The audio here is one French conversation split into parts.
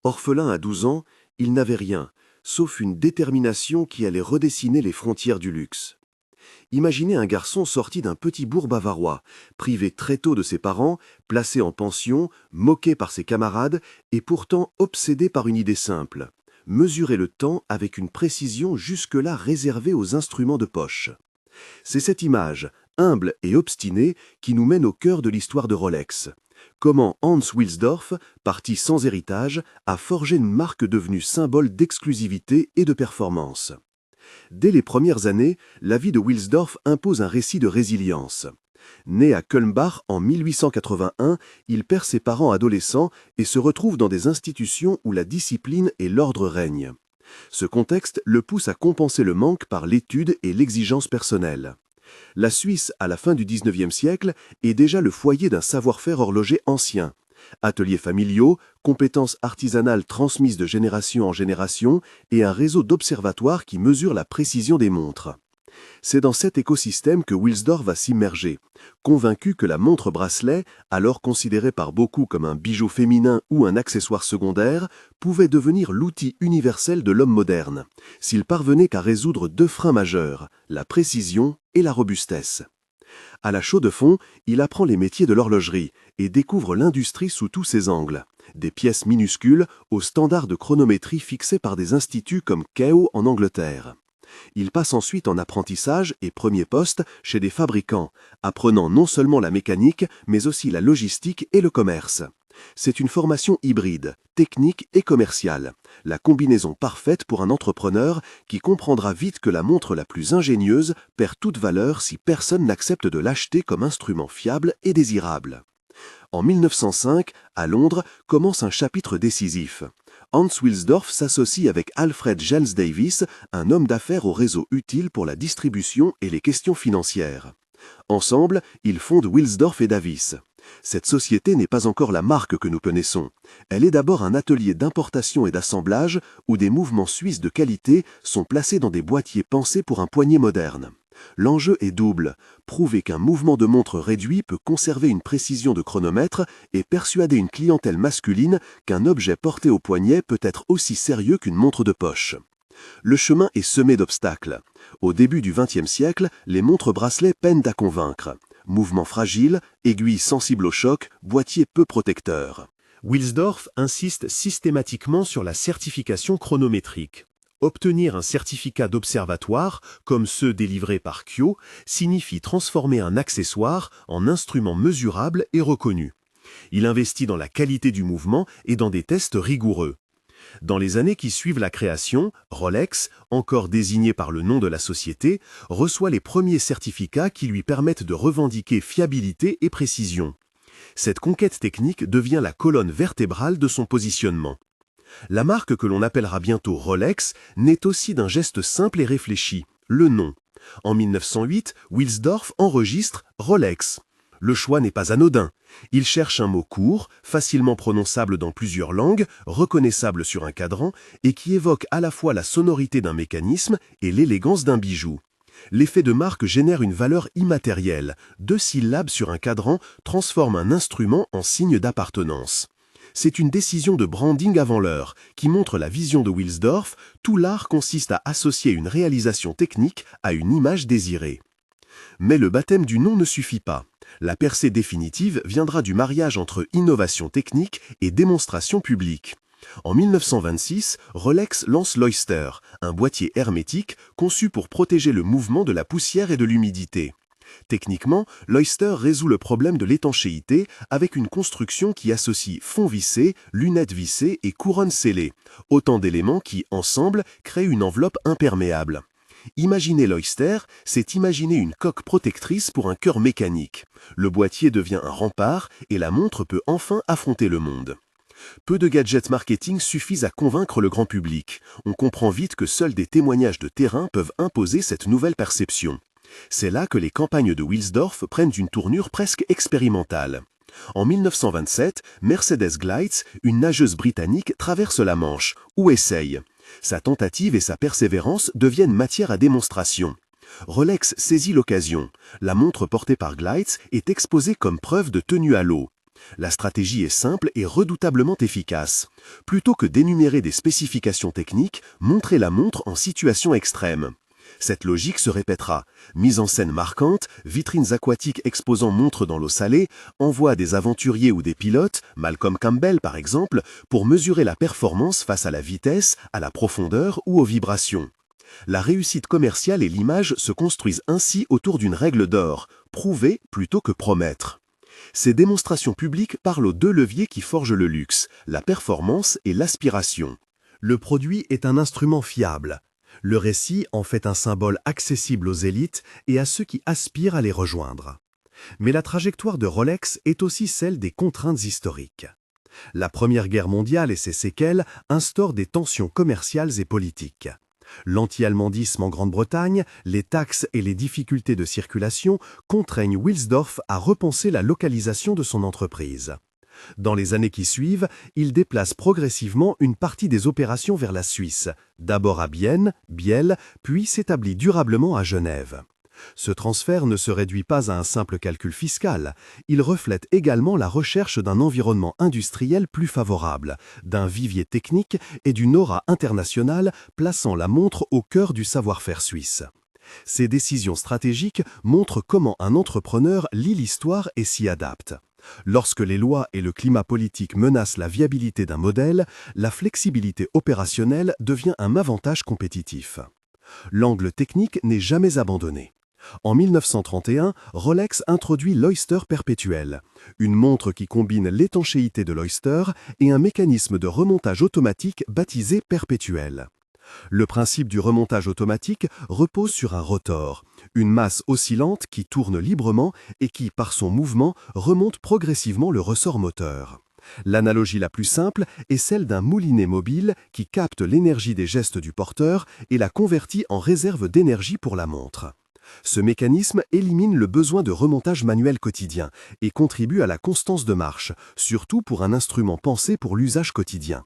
Orphelin à 12 ans, il n'avait rien, sauf une détermination qui allait redessiner les frontières du luxe. Imaginez un garçon sorti d'un petit bourg bavarois, privé très tôt de ses parents, placé en pension, moqué par ses camarades et pourtant obsédé par une idée simple: mesurer le temps avec une précision jusque-là réservée aux instruments de poche. C'est cette image, humble et obstinée, qui nous mène au cœur de l'histoire de Rolex. Comment Hans Wilsdorf, parti sans héritage, a forgé une marque devenue symbole d'exclusivité et de performance. Dès les premières années, la vie de Wilsdorf impose un récit de résilience. Né à Kulmbach en 1881, il perd ses parents adolescents et se retrouve dans des institutions où la discipline et l'ordre règnent. Ce contexte le pousse à compenser le manque par l'étude et l'exigence personnelle. La Suisse, à la fin du XIXe siècle, est déjà le foyer d'un savoir-faire horloger ancien. Ateliers familiaux, compétences artisanales transmises de génération en génération et un réseau d'observatoires qui mesurent la précision des montres. C'est dans cet écosystème que Wilsdorf va s'immerger, convaincu que la montre-bracelet, alors considérée par beaucoup comme un bijou féminin ou un accessoire secondaire, pouvait devenir l'outil universel de l'homme moderne, s'il parvenait qu'à résoudre deux freins majeurs, la précision et la robustesse. À la chaux de fond, il apprend les métiers de l'horlogerie et découvre l'industrie sous tous ses angles. Des pièces minuscules aux standards de chronométrie fixés par des instituts comme Kew en Angleterre. Il passe ensuite en apprentissage et premier poste chez des fabricants, apprenant non seulement la mécanique, mais aussi la logistique et le commerce. C'est une formation hybride, technique et commerciale, la combinaison parfaite pour un entrepreneur qui comprendra vite que la montre la plus ingénieuse perd toute valeur si personne n'accepte de l'acheter comme instrument fiable et désirable. En 1905, à Londres, commence un chapitre décisif. Hans Wilsdorf s'associe avec Alfred Giles Davis, un homme d'affaires au réseau utile pour la distribution et les questions financières. Ensemble, ils fondent Wilsdorf et Davis. Cette société n'est pas encore la marque que nous connaissons. Elle est d'abord un atelier d'importation et d'assemblage où des mouvements suisses de qualité sont placés dans des boîtiers pensés pour un poignet moderne. L'enjeu est double, prouver qu'un mouvement de montre réduit peut conserver une précision de chronomètre et persuader une clientèle masculine qu'un objet porté au poignet peut être aussi sérieux qu'une montre de poche. Le chemin est semé d'obstacles. Au début du XXe siècle, les montres-bracelets peinent à convaincre. Mouvements fragiles, aiguilles sensibles au choc, boîtier peu protecteur. Wilsdorf insiste systématiquement sur la certification chronométrique. Obtenir un certificat d'observatoire, comme ceux délivrés par Kew, signifie transformer un accessoire en instrument mesurable et reconnu. Il investit dans la qualité du mouvement et dans des tests rigoureux. Dans les années qui suivent la création, Rolex, encore désigné par le nom de la société, reçoit les premiers certificats qui lui permettent de revendiquer fiabilité et précision. Cette conquête technique devient la colonne vertébrale de son positionnement. La marque que l'on appellera bientôt Rolex naît aussi d'un geste simple et réfléchi, le nom. En 1908, Wilsdorf enregistre Rolex. Le choix n'est pas anodin. Il cherche un mot court, facilement prononçable dans plusieurs langues, reconnaissable sur un cadran et qui évoque à la fois la sonorité d'un mécanisme et l'élégance d'un bijou. L'effet de marque génère une valeur immatérielle. 2 syllabes sur un cadran transforment un instrument en signe d'appartenance. C'est une décision de branding avant l'heure, qui montre la vision de Wilsdorf. Tout l'art consiste à associer une réalisation technique à une image désirée. Mais le baptême du nom ne suffit pas. La percée définitive viendra du mariage entre innovation technique et démonstration publique. En 1926, Rolex lance l'Oyster, un boîtier hermétique conçu pour protéger le mouvement de la poussière et de l'humidité. Techniquement, l'Oyster résout le problème de l'étanchéité avec une construction qui associe fond vissé, lunettes vissées et couronne scellée, autant d'éléments qui, ensemble, créent une enveloppe imperméable. Imaginer l'Oyster, c'est imaginer une coque protectrice pour un cœur mécanique. Le boîtier devient un rempart et la montre peut enfin affronter le monde. Peu de gadgets marketing suffisent à convaincre le grand public. On comprend vite que seuls des témoignages de terrain peuvent imposer cette nouvelle perception. C'est là que les campagnes de Wilsdorf prennent une tournure presque expérimentale. En 1927, Mercedes Gleitz, une nageuse britannique, traverse la Manche, ou essaye. Sa tentative et sa persévérance deviennent matière à démonstration. Rolex saisit l'occasion. La montre portée par Gleitz est exposée comme preuve de tenue à l'eau. La stratégie est simple et redoutablement efficace. Plutôt que d'énumérer des spécifications techniques, montrez la montre en situation extrême. Cette logique se répétera. Mise en scène marquante, vitrines aquatiques exposant montres dans l'eau salée, envoi des aventuriers ou des pilotes, Malcolm Campbell par exemple, pour mesurer la performance face à la vitesse, à la profondeur ou aux vibrations. La réussite commerciale et l'image se construisent ainsi autour d'une règle d'or, prouver plutôt que promettre. Ces démonstrations publiques parlent aux deux leviers qui forgent le luxe, la performance et l'aspiration. Le produit est un instrument fiable. Le récit en fait un symbole accessible aux élites et à ceux qui aspirent à les rejoindre. Mais la trajectoire de Rolex est aussi celle des contraintes historiques. La Première Guerre mondiale et ses séquelles instaurent des tensions commerciales et politiques. L'anti-allemandisme en Grande-Bretagne, les taxes et les difficultés de circulation contraignent Wilsdorf à repenser la localisation de son entreprise. Dans les années qui suivent, il déplace progressivement une partie des opérations vers la Suisse, d'abord à Bienne, Biel, puis s'établit durablement à Genève. Ce transfert ne se réduit pas à un simple calcul fiscal, il reflète également la recherche d'un environnement industriel plus favorable, d'un vivier technique et d'une aura internationale plaçant la montre au cœur du savoir-faire suisse. Ces décisions stratégiques montrent comment un entrepreneur lit l'histoire et s'y adapte. Lorsque les lois et le climat politique menacent la viabilité d'un modèle, la flexibilité opérationnelle devient un avantage compétitif. L'angle technique n'est jamais abandonné. En 1931, Rolex introduit l'Oyster perpétuel, une montre qui combine l'étanchéité de l'Oyster et un mécanisme de remontage automatique baptisé perpétuel. Le principe du remontage automatique repose sur un rotor, une masse oscillante qui tourne librement et qui, par son mouvement, remonte progressivement le ressort moteur. L'analogie la plus simple est celle d'un moulinet mobile qui capte l'énergie des gestes du porteur et la convertit en réserve d'énergie pour la montre. Ce mécanisme élimine le besoin de remontage manuel quotidien et contribue à la constance de marche, surtout pour un instrument pensé pour l'usage quotidien.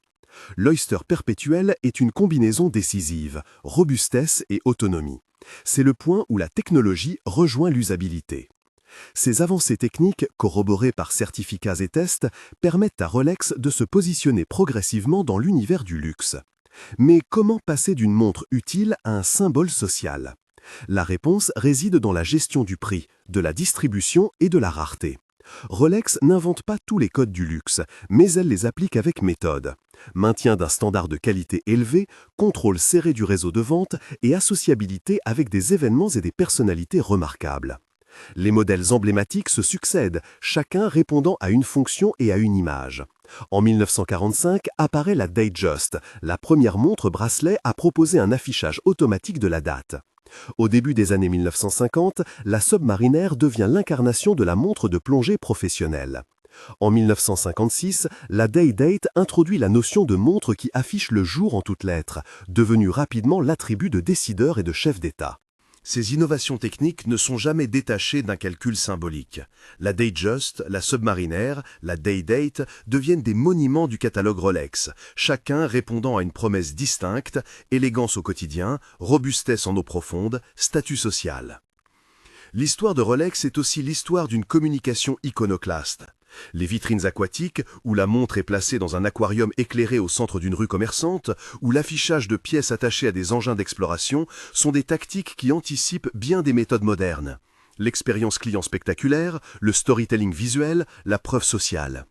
L'Oyster perpétuel est une combinaison décisive, robustesse et autonomie. C'est le point où la technologie rejoint l'usabilité. Ces avancées techniques, corroborées par certificats et tests, permettent à Rolex de se positionner progressivement dans l'univers du luxe. Mais comment passer d'une montre utile à un symbole social ? La réponse réside dans la gestion du prix, de la distribution et de la rareté. Rolex n'invente pas tous les codes du luxe, mais elle les applique avec méthode. Maintien d'un standard de qualité élevé, contrôle serré du réseau de vente et associabilité avec des événements et des personnalités remarquables. Les modèles emblématiques se succèdent, chacun répondant à une fonction et à une image. En 1945 apparaît la Datejust, la première montre bracelet à proposer un affichage automatique de la date. Au début des années 1950, la Submariner devient l'incarnation de la montre de plongée professionnelle. En 1956, la Day-Date introduit la notion de montre qui affiche le jour en toutes lettres, devenue rapidement l'attribut de décideurs et de chefs d'État. Ces innovations techniques ne sont jamais détachées d'un calcul symbolique. La Datejust, la Submariner, la Day-Date deviennent des monuments du catalogue Rolex, chacun répondant à une promesse distincte, élégance au quotidien, robustesse en eau profonde, statut social. L'histoire de Rolex est aussi l'histoire d'une communication iconoclaste. Les vitrines aquatiques, où la montre est placée dans un aquarium éclairé au centre d'une rue commerçante, ou l'affichage de pièces attachées à des engins d'exploration, sont des tactiques qui anticipent bien des méthodes modernes. L'expérience client spectaculaire, le storytelling visuel, la preuve sociale.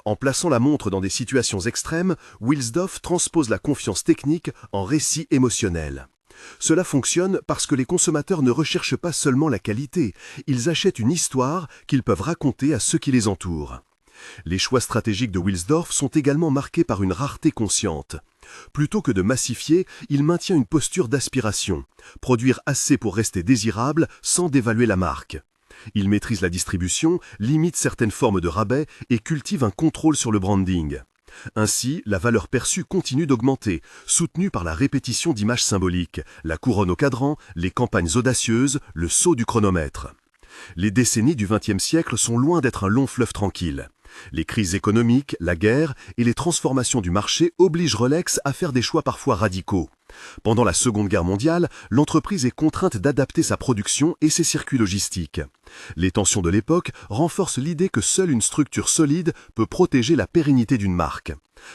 En plaçant la montre dans des situations extrêmes, Wilsdorf transpose la confiance technique en récit émotionnel. Cela fonctionne parce que les consommateurs ne recherchent pas seulement la qualité, ils achètent une histoire qu'ils peuvent raconter à ceux qui les entourent. Les choix stratégiques de Wilsdorf sont également marqués par une rareté consciente. Plutôt que de massifier, il maintient une posture d'aspiration, produire assez pour rester désirable sans dévaluer la marque. Il maîtrise la distribution, limite certaines formes de rabais et cultive un contrôle sur le branding. Ainsi, la valeur perçue continue d'augmenter, soutenue par la répétition d'images symboliques, la couronne au cadran, les campagnes audacieuses, le saut du chronomètre. Les décennies du XXe siècle sont loin d'être un long fleuve tranquille. Les crises économiques, la guerre et les transformations du marché obligent Rolex à faire des choix parfois radicaux. Pendant la Seconde Guerre mondiale, l'entreprise est contrainte d'adapter sa production et ses circuits logistiques. Les tensions de l'époque renforcent l'idée que seule une structure solide peut protéger la pérennité d'une marque.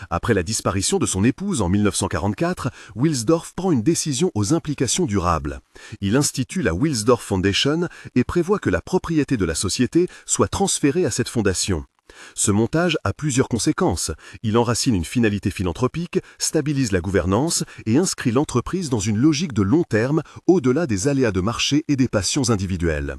Après la disparition de son épouse en 1944, Wilsdorf prend une décision aux implications durables. Il institue la Wilsdorf Foundation et prévoit que la propriété de la société soit transférée à cette fondation. Ce montage a plusieurs conséquences. Il enracine une finalité philanthropique, stabilise la gouvernance et inscrit l'entreprise dans une logique de long terme au-delà des aléas de marché et des passions individuelles.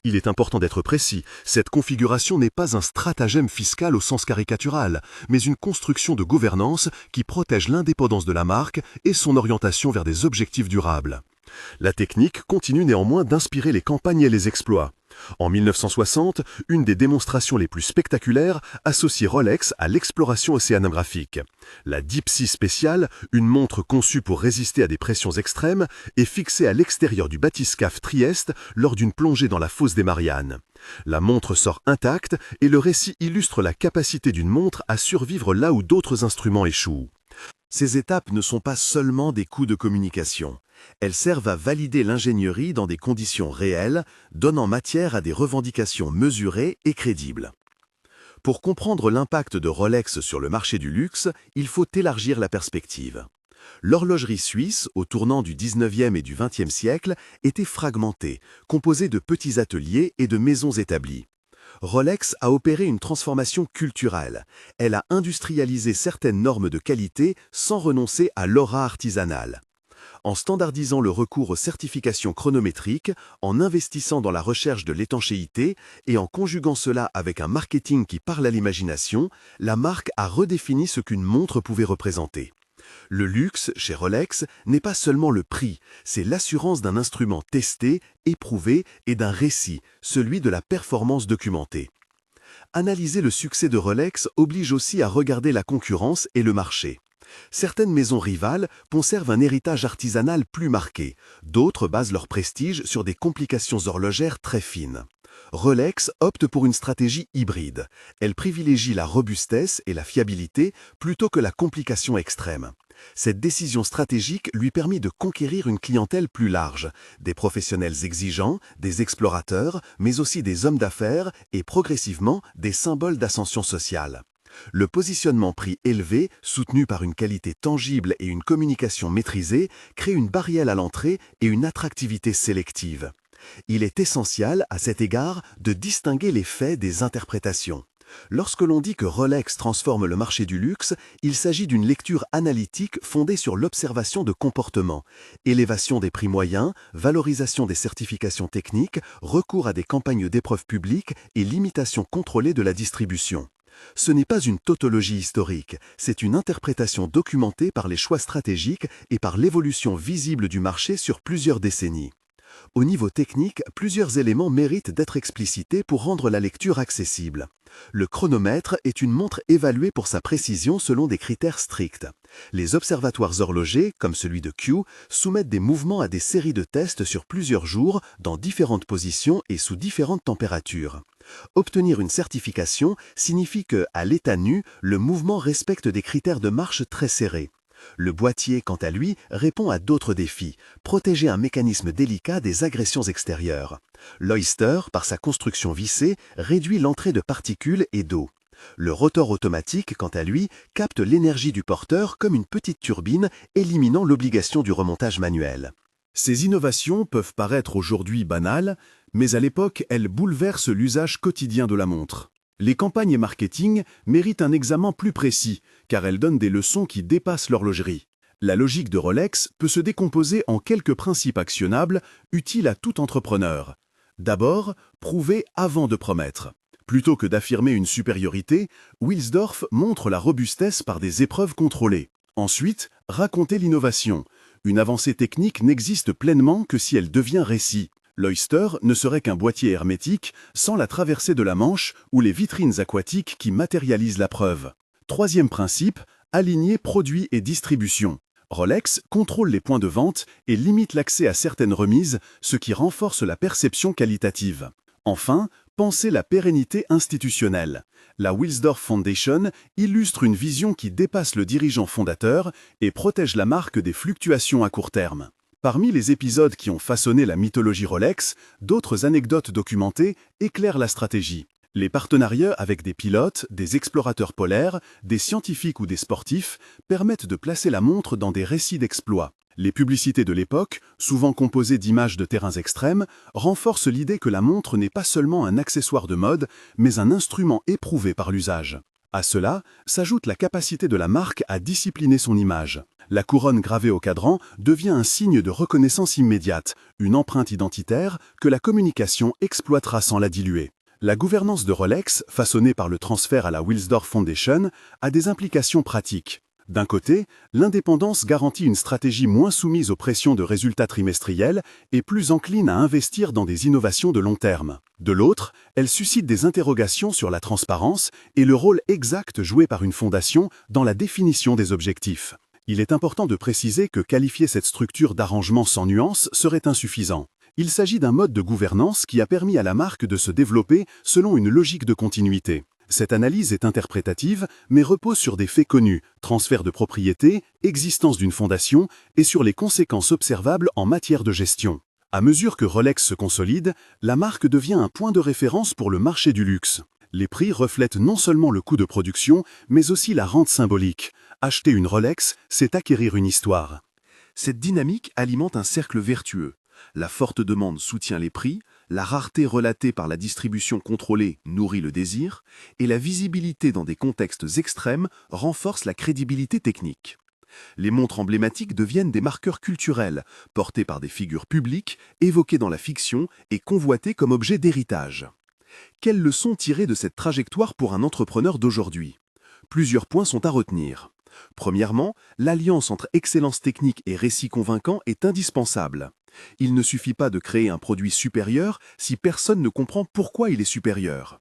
Il est important d'être précis, cette configuration n'est pas un stratagème fiscal au sens caricatural, mais une construction de gouvernance qui protège l'indépendance de la marque et son orientation vers des objectifs durables. La technique continue néanmoins d'inspirer les campagnes et les exploits. En 1960, une des démonstrations les plus spectaculaires associe Rolex à l'exploration océanographique. La Deep Sea Special, une montre conçue pour résister à des pressions extrêmes, est fixée à l'extérieur du bathyscaphe Trieste lors d'une plongée dans la fosse des Mariannes. La montre sort intacte et le récit illustre la capacité d'une montre à survivre là où d'autres instruments échouent. Ces étapes ne sont pas seulement des coups de communication. Elles servent à valider l'ingénierie dans des conditions réelles, donnant matière à des revendications mesurées et crédibles. Pour comprendre l'impact de Rolex sur le marché du luxe, il faut élargir la perspective. L'horlogerie suisse, au tournant du 19e et du 20e siècle, était fragmentée, composée de petits ateliers et de maisons établies. Rolex a opéré une transformation culturelle. Elle a industrialisé certaines normes de qualité sans renoncer à l'aura artisanale. En standardisant le recours aux certifications chronométriques, en investissant dans la recherche de l'étanchéité et en conjuguant cela avec un marketing qui parle à l'imagination, la marque a redéfini ce qu'une montre pouvait représenter. Le luxe, chez Rolex, n'est pas seulement le prix, c'est l'assurance d'un instrument testé, éprouvé et d'un récit, celui de la performance documentée. Analyser le succès de Rolex oblige aussi à regarder la concurrence et le marché. Certaines maisons rivales conservent un héritage artisanal plus marqué, d'autres basent leur prestige sur des complications horlogères très fines. Rolex opte pour une stratégie hybride. Elle privilégie la robustesse et la fiabilité plutôt que la complication extrême. Cette décision stratégique lui permet de conquérir une clientèle plus large, des professionnels exigeants, des explorateurs, mais aussi des hommes d'affaires et progressivement des symboles d'ascension sociale. Le positionnement prix élevé, soutenu par une qualité tangible et une communication maîtrisée, crée une barrière à l'entrée et une attractivité sélective. Il est essentiel, à cet égard, de distinguer les faits des interprétations. Lorsque l'on dit que Rolex transforme le marché du luxe, il s'agit d'une lecture analytique fondée sur l'observation de comportements, élévation des prix moyens, valorisation des certifications techniques, recours à des campagnes d'épreuves publiques et limitation contrôlée de la distribution. Ce n'est pas une tautologie historique, c'est une interprétation documentée par les choix stratégiques et par l'évolution visible du marché sur plusieurs décennies. Au niveau technique, plusieurs éléments méritent d'être explicités pour rendre la lecture accessible. Le chronomètre est une montre évaluée pour sa précision selon des critères stricts. Les observatoires horlogers, comme celui de Kew, soumettent des mouvements à des séries de tests sur plusieurs jours, dans différentes positions et sous différentes températures. Obtenir une certification signifie que, à l'état nu, le mouvement respecte des critères de marche très serrés. Le boîtier, quant à lui, répond à d'autres défis, protéger un mécanisme délicat des agressions extérieures. L'Oyster, par sa construction vissée, réduit l'entrée de particules et d'eau. Le rotor automatique, quant à lui, capte l'énergie du porteur comme une petite turbine, éliminant l'obligation du remontage manuel. Ces innovations peuvent paraître aujourd'hui banales, mais à l'époque, elles bouleversent l'usage quotidien de la montre. Les campagnes marketing méritent un examen plus précis, car elles donnent des leçons qui dépassent l'horlogerie. La logique de Rolex peut se décomposer en quelques principes actionnables, utiles à tout entrepreneur. D'abord, prouver avant de promettre. Plutôt que d'affirmer une supériorité, Wilsdorf montre la robustesse par des épreuves contrôlées. Ensuite, raconter l'innovation. Une avancée technique n'existe pleinement que si elle devient récit. L'Oyster ne serait qu'un boîtier hermétique sans la traversée de la Manche ou les vitrines aquatiques qui matérialisent la preuve. Troisième principe, aligner produits et distribution. Rolex contrôle les points de vente et limite l'accès à certaines remises, ce qui renforce la perception qualitative. Enfin, Pensez la pérennité institutionnelle. La Wilsdorf Foundation illustre une vision qui dépasse le dirigeant fondateur et protège la marque des fluctuations à court terme. Parmi les épisodes qui ont façonné la mythologie Rolex, d'autres anecdotes documentées éclairent la stratégie. Les partenariats avec des pilotes, des explorateurs polaires, des scientifiques ou des sportifs permettent de placer la montre dans des récits d'exploits. Les publicités de l'époque, souvent composées d'images de terrains extrêmes, renforcent l'idée que la montre n'est pas seulement un accessoire de mode, mais un instrument éprouvé par l'usage. À cela s'ajoute la capacité de la marque à discipliner son image. La couronne gravée au cadran devient un signe de reconnaissance immédiate, une empreinte identitaire que la communication exploitera sans la diluer. La gouvernance de Rolex, façonnée par le transfert à la Wilsdorf Foundation, a des implications pratiques. D'un côté, l'indépendance garantit une stratégie moins soumise aux pressions de résultats trimestriels et plus encline à investir dans des innovations de long terme. De l'autre, elle suscite des interrogations sur la transparence et le rôle exact joué par une fondation dans la définition des objectifs. Il est important de préciser que qualifier cette structure d'arrangement sans nuance serait insuffisant. Il s'agit d'un mode de gouvernance qui a permis à la marque de se développer selon une logique de continuité. Cette analyse est interprétative, mais repose sur des faits connus, transfert de propriété, existence d'une fondation et sur les conséquences observables en matière de gestion. À mesure que Rolex se consolide, la marque devient un point de référence pour le marché du luxe. Les prix reflètent non seulement le coût de production, mais aussi la rente symbolique. Acheter une Rolex, c'est acquérir une histoire. Cette dynamique alimente un cercle vertueux. La forte demande soutient les prix, la rareté relatée par la distribution contrôlée nourrit le désir, et la visibilité dans des contextes extrêmes renforce la crédibilité technique. Les montres emblématiques deviennent des marqueurs culturels, portés par des figures publiques, évoquées dans la fiction et convoitées comme objets d'héritage. Quelles leçons tirer de cette trajectoire pour un entrepreneur d'aujourd'hui? Plusieurs points sont à retenir. Premièrement, l'alliance entre excellence technique et récit convaincant est indispensable. Il ne suffit pas de créer un produit supérieur si personne ne comprend pourquoi il est supérieur.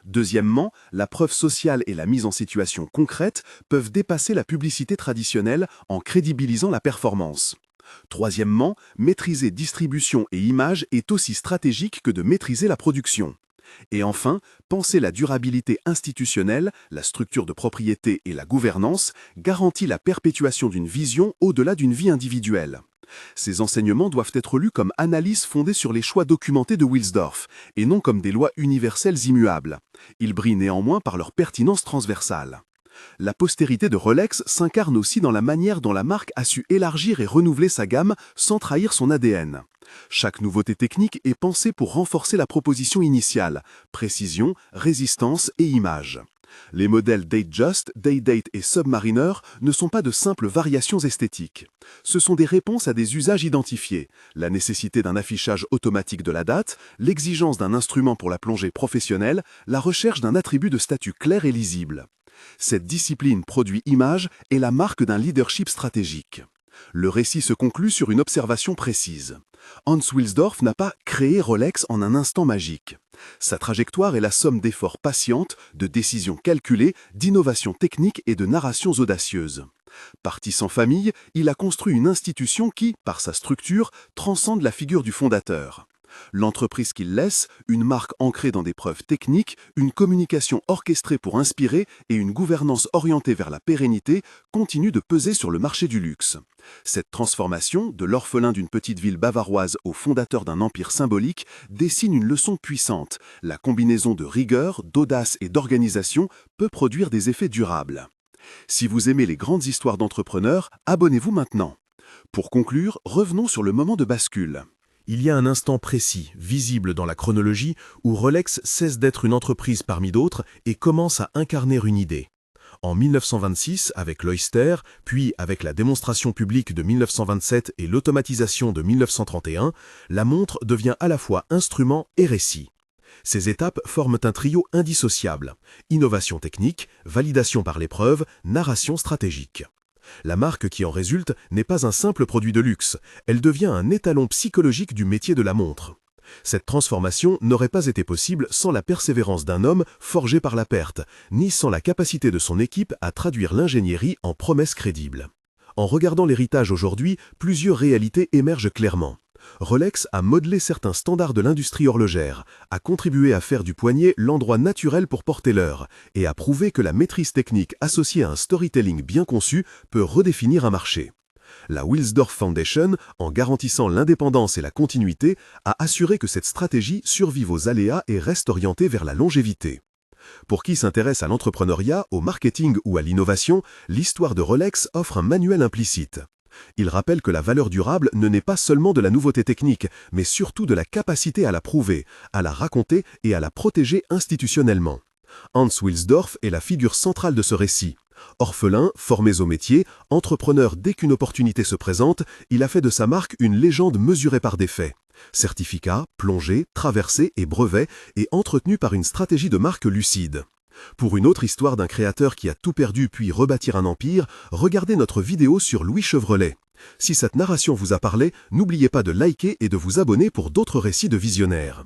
Deuxièmement, la preuve sociale et la mise en situation concrète peuvent dépasser la publicité traditionnelle en crédibilisant la performance. Troisièmement, maîtriser distribution et image est aussi stratégique que de maîtriser la production. Et enfin, penser la durabilité institutionnelle, la structure de propriété et la gouvernance garantit la perpétuation d'une vision au-delà d'une vie individuelle. Ces enseignements doivent être lus comme analyse fondée sur les choix documentés de Wilsdorf, et non comme des lois universelles immuables. Ils brillent néanmoins par leur pertinence transversale. La postérité de Rolex s'incarne aussi dans la manière dont la marque a su élargir et renouveler sa gamme sans trahir son ADN. Chaque nouveauté technique est pensée pour renforcer la proposition initiale, précision, résistance et image. Les modèles Datejust, Daydate et Submariner ne sont pas de simples variations esthétiques. Ce sont des réponses à des usages identifiés, la nécessité d'un affichage automatique de la date, l'exigence d'un instrument pour la plongée professionnelle, la recherche d'un attribut de statut clair et lisible. Cette discipline produit-image est la marque d'un leadership stratégique. Le récit se conclut sur une observation précise. Hans Wilsdorf n'a pas créé Rolex en un instant magique. Sa trajectoire est la somme d'efforts patientes, de décisions calculées, d'innovations techniques et de narrations audacieuses. Parti sans famille, il a construit une institution qui, par sa structure, transcende la figure du fondateur. L'entreprise qu'il laisse, une marque ancrée dans des preuves techniques, une communication orchestrée pour inspirer et une gouvernance orientée vers la pérennité, continue de peser sur le marché du luxe. Cette transformation, de l'orphelin d'une petite ville bavaroise au fondateur d'un empire symbolique, dessine une leçon puissante. La combinaison de rigueur, d'audace et d'organisation peut produire des effets durables. Si vous aimez les grandes histoires d'entrepreneurs, abonnez-vous maintenant. Pour conclure, revenons sur le moment de bascule. Il y a un instant précis, visible dans la chronologie, où Rolex cesse d'être une entreprise parmi d'autres et commence à incarner une idée. En 1926, avec l'Oyster, puis avec la démonstration publique de 1927 et l'automatisation de 1931, la montre devient à la fois instrument et récit. Ces étapes forment un trio indissociable: innovation technique, validation par l'épreuve, narration stratégique. La marque qui en résulte n'est pas un simple produit de luxe, elle devient un étalon psychologique du métier de la montre. Cette transformation n'aurait pas été possible sans la persévérance d'un homme forgé par la perte, ni sans la capacité de son équipe à traduire l'ingénierie en promesses crédibles. En regardant l'héritage aujourd'hui, plusieurs réalités émergent clairement. Rolex a modelé certains standards de l'industrie horlogère, a contribué à faire du poignet l'endroit naturel pour porter l'heure, et a prouvé que la maîtrise technique associée à un storytelling bien conçu peut redéfinir un marché. La Wilsdorf Foundation, en garantissant l'indépendance et la continuité, a assuré que cette stratégie survive aux aléas et reste orientée vers la longévité. Pour qui s'intéresse à l'entrepreneuriat, au marketing ou à l'innovation, l'histoire de Rolex offre un manuel implicite. Il rappelle que la valeur durable ne naît pas seulement de la nouveauté technique, mais surtout de la capacité à la prouver, à la raconter et à la protéger institutionnellement. Hans Wilsdorf est la figure centrale de ce récit. Orphelin, formé au métier, entrepreneur dès qu'une opportunité se présente, il a fait de sa marque une légende mesurée par des faits. Certificats, plongées, traversées et brevets, et entretenu par une stratégie de marque lucide. Pour une autre histoire d'un créateur qui a tout perdu puis rebâtir un empire, regardez notre vidéo sur Louis Chevrolet. Si cette narration vous a parlé, n'oubliez pas de liker et de vous abonner pour d'autres récits de visionnaires.